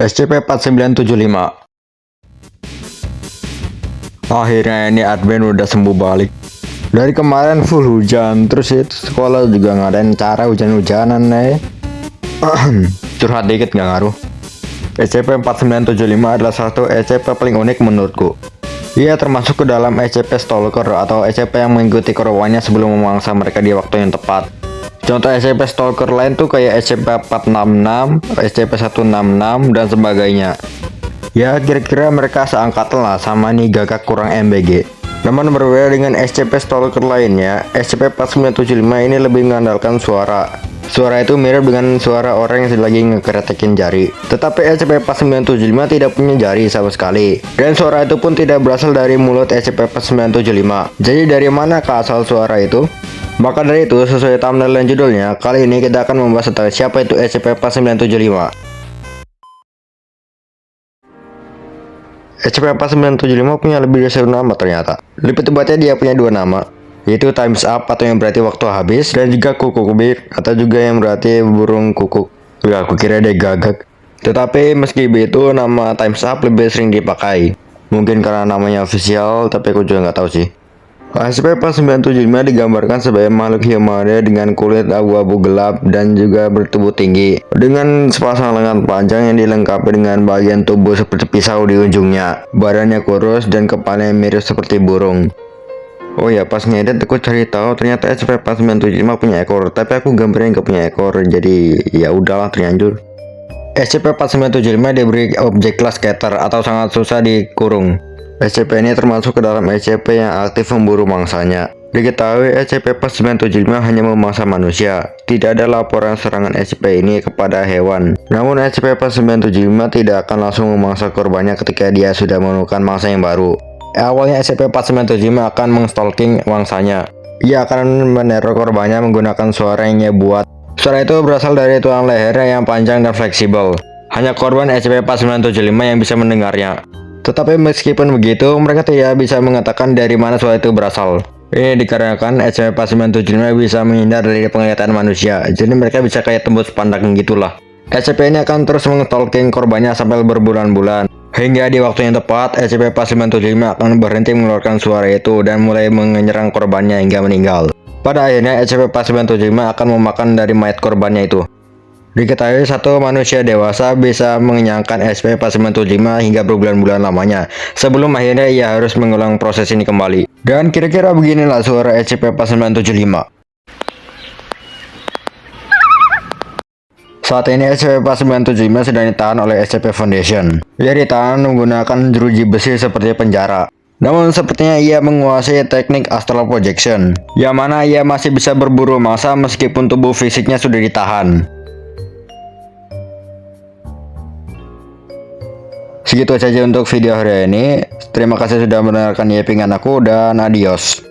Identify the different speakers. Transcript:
Speaker 1: SCP-4975. Akhirnya ini admin udah sembuh balik. Dari kemarin full hujan, terus itu sekolah juga ngadain cara hujan-hujanan nih. Curhat dikit nggak ngaruh. SCP-4975 adalah salah satu SCP paling unik menurutku. Ia termasuk ke dalam SCP Stalker atau SCP yang mengikuti korbannya sebelum memangsa mereka di waktu yang tepat. Contoh SCP Stalker lain tuh kayak SCP-466, SCP-166, dan sebagainya. Ya kira-kira mereka seangkatan lah sama nih gagak kurang MBG. Namun berbeda dengan SCP Stalker lainnya, SCP-4975 ini lebih mengandalkan suara. Suara itu mirip dengan suara orang yang lagi ngekretekin jari. Tetapi SCP-4975 tidak punya jari sama sekali. Dan suara itu pun tidak berasal dari mulut SCP-4975. Jadi dari mana asal suara itu? Maka dari itu, sesuai thumbnail dan judulnya, kali ini kita akan membahas tentang siapa itu SCP-4975. SCP-4975 punya lebih dari satu nama ternyata. Lebih tepatnya dia punya dua nama, yaitu Time's Up atau yang berarti waktu habis, dan juga Kukukbir atau juga yang berarti burung kukuk. Ya, aku kira dia gagak. Tetapi meski begitu, nama Time's Up lebih sering dipakai. Mungkin karena namanya official, tapi aku juga nggak tahu sih. SCP-4975 digambarkan sebagai makhluk humanoid dengan kulit abu-abu gelap dan juga bertubuh tinggi, dengan sepasang lengan panjang yang dilengkapi dengan bagian tubuh seperti pisau di ujungnya. Badannya kurus dan kepalanya mirip seperti burung. Oh ya, pas ngedit aku cari tahu ternyata SCP-4975 punya ekor, tapi aku gambarnya nggak punya ekor, jadi ya udahlah terlanjur. SCP-4975 diberi objek kelas scatter atau sangat susah dikurung. SCP ini termasuk ke dalam SCP yang aktif memburu mangsanya. Diketahui SCP-4975 hanya memangsa manusia. Tidak ada laporan serangan SCP ini kepada hewan. Namun SCP-4975 tidak akan langsung memangsa korbannya ketika dia sudah menemukan mangsa yang baru. Awalnya SCP-4975 akan mengstalking mangsanya. Ia akan meneror korbannya menggunakan suara yang ia buat. Suara itu berasal dari tulang lehernya yang panjang dan fleksibel. Hanya korban SCP-4975 yang bisa mendengarnya. Tetapi meskipun begitu, mereka tidak bisa mengatakan dari mana suara itu berasal. Ini dikarenakan SCP-4975 bisa menghindar dari penglihatan manusia, jadi mereka bisa kayak tembus pandang gitulah. SCP ini akan terus meng-stalking korbannya sampai berbulan-bulan. Hingga di waktu yang tepat, SCP-4975 akan berhenti mengeluarkan suara itu dan mulai menyerang korbannya hingga meninggal. Pada akhirnya, SCP-4975 akan memakan dari mayat korbannya itu. Diketahui satu manusia dewasa bisa mengenyangkan SCP-4975 hingga berbulan-bulan lamanya, sebelum akhirnya ia harus mengulang proses ini kembali. Dan kira-kira beginilah suara SCP-4975. Saat ini SCP-4975 sedang ditahan oleh SCP Foundation. Ia ditahan menggunakan jeruji besi seperti penjara. Namun sepertinya ia menguasai teknik astral projection, yang mana ia masih bisa berburu mangsa meskipun tubuh fisiknya sudah ditahan. Segitu saja untuk video hari ini. Terima kasih sudah mendengarkan yapingan aku dan adios.